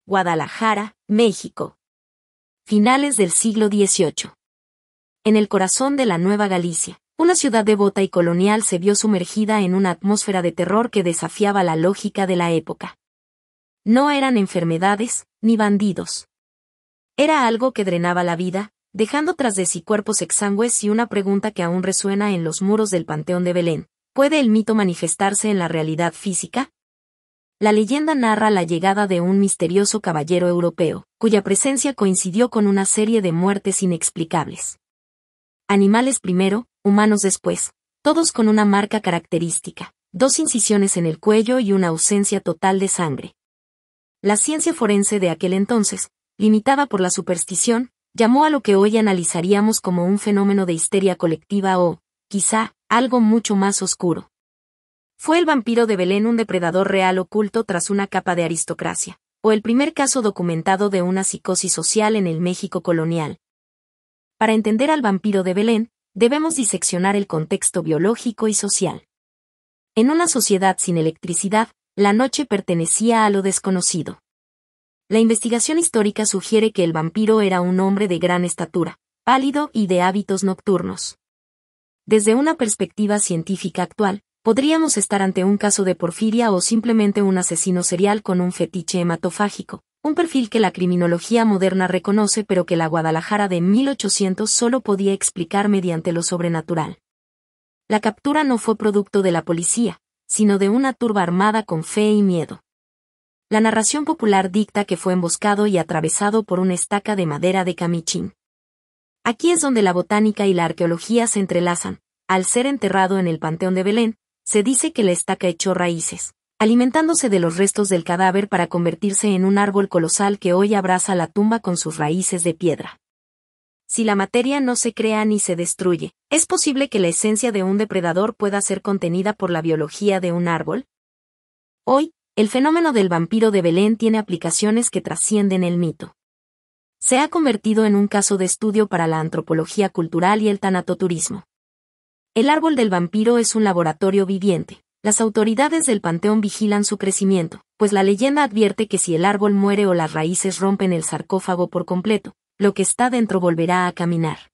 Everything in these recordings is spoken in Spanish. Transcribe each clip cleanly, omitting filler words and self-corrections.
Guadalajara, México. Finales del siglo XVIII. En el corazón de la Nueva Galicia, una ciudad devota y colonial se vio sumergida en una atmósfera de terror que desafiaba la lógica de la época. No eran enfermedades, ni bandidos. Era algo que drenaba la vida, dejando tras de sí cuerpos exangües y una pregunta que aún resuena en los muros del Panteón de Belén: ¿puede el mito manifestarse en la realidad física? La leyenda narra la llegada de un misterioso caballero europeo, cuya presencia coincidió con una serie de muertes inexplicables. Animales primero, humanos después, todos con una marca característica, 2 incisiones en el cuello y una ausencia total de sangre. La ciencia forense de aquel entonces, limitada por la superstición, llamó a lo que hoy analizaríamos como un fenómeno de histeria colectiva o, quizá, algo mucho más oscuro. ¿Fue el vampiro de Belén un depredador real oculto tras una capa de aristocracia, o el primer caso documentado de una psicosis social en el México colonial? Para entender al vampiro de Belén, debemos diseccionar el contexto biológico y social. En una sociedad sin electricidad, la noche pertenecía a lo desconocido. La investigación histórica sugiere que el vampiro era un hombre de gran estatura, pálido y de hábitos nocturnos. Desde una perspectiva científica actual, podríamos estar ante un caso de porfiria o simplemente un asesino serial con un fetiche hematofágico, un perfil que la criminología moderna reconoce pero que la Guadalajara de 1800 solo podía explicar mediante lo sobrenatural. La captura no fue producto de la policía, sino de una turba armada con fe y miedo. La narración popular dicta que fue emboscado y atravesado por una estaca de madera de camichín. Aquí es donde la botánica y la arqueología se entrelazan. Al ser enterrado en el Panteón de Belén, se dice que la estaca echó raíces, alimentándose de los restos del cadáver para convertirse en un árbol colosal que hoy abraza la tumba con sus raíces de piedra. Si la materia no se crea ni se destruye, ¿es posible que la esencia de un depredador pueda ser contenida por la biología de un árbol? Hoy, el fenómeno del vampiro de Belén tiene aplicaciones que trascienden el mito. Se ha convertido en un caso de estudio para la antropología cultural y el tanatoturismo. El árbol del vampiro es un laboratorio viviente. Las autoridades del panteón vigilan su crecimiento, pues la leyenda advierte que si el árbol muere o las raíces rompen el sarcófago por completo, lo que está dentro volverá a caminar.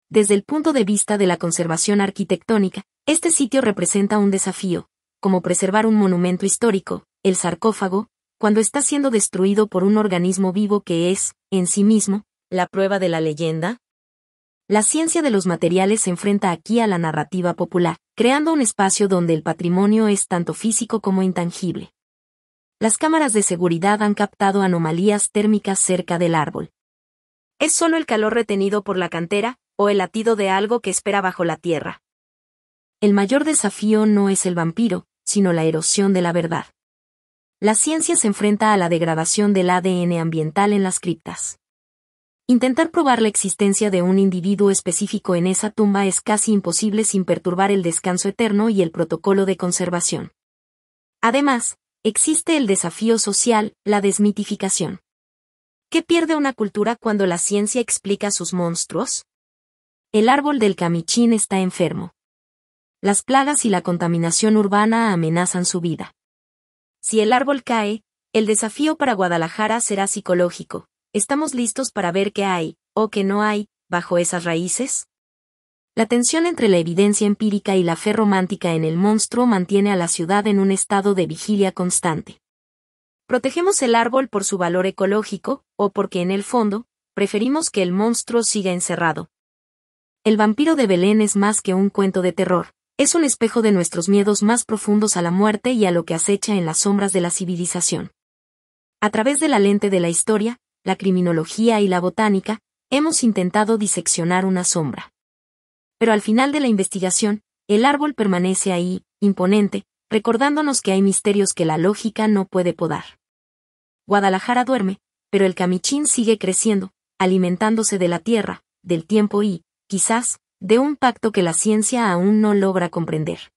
Desde el punto de vista de la conservación arquitectónica, este sitio representa un desafío, como preservar un monumento histórico, el sarcófago, cuando está siendo destruido por un organismo vivo que es, en sí mismo, la prueba de la leyenda. La ciencia de los materiales se enfrenta aquí a la narrativa popular, creando un espacio donde el patrimonio es tanto físico como intangible. Las cámaras de seguridad han captado anomalías térmicas cerca del árbol. ¿Es solo el calor retenido por la cantera, o el latido de algo que espera bajo la tierra? El mayor desafío no es el vampiro, sino la erosión de la verdad. La ciencia se enfrenta a la degradación del ADN ambiental en las criptas. Intentar probar la existencia de un individuo específico en esa tumba es casi imposible sin perturbar el descanso eterno y el protocolo de conservación. Además, existe el desafío social, la desmitificación. ¿Qué pierde una cultura cuando la ciencia explica sus monstruos? El árbol del camichín está enfermo. Las plagas y la contaminación urbana amenazan su vida. Si el árbol cae, el desafío para Guadalajara será psicológico. ¿Estamos listos para ver qué hay, o qué no hay, bajo esas raíces? La tensión entre la evidencia empírica y la fe romántica en el monstruo mantiene a la ciudad en un estado de vigilia constante. ¿Protegemos el árbol por su valor ecológico, o porque en el fondo, preferimos que el monstruo siga encerrado? El vampiro de Belén es más que un cuento de terror, es un espejo de nuestros miedos más profundos a la muerte y a lo que acecha en las sombras de la civilización. A través de la lente de la historia, la criminología y la botánica, hemos intentado diseccionar una sombra. Pero al final de la investigación, el árbol permanece ahí, imponente, recordándonos que hay misterios que la lógica no puede podar. Guadalajara duerme, pero el camichín sigue creciendo, alimentándose de la tierra, del tiempo y, quizás, de un pacto que la ciencia aún no logra comprender.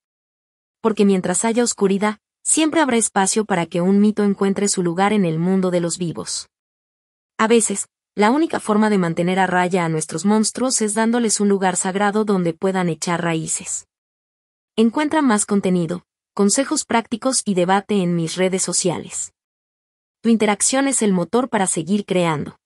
Porque mientras haya oscuridad, siempre habrá espacio para que un mito encuentre su lugar en el mundo de los vivos. A veces, la única forma de mantener a raya a nuestros monstruos es dándoles un lugar sagrado donde puedan echar raíces. Encuentra más contenido, consejos prácticos y debate en mis redes sociales. Tu interacción es el motor para seguir creando.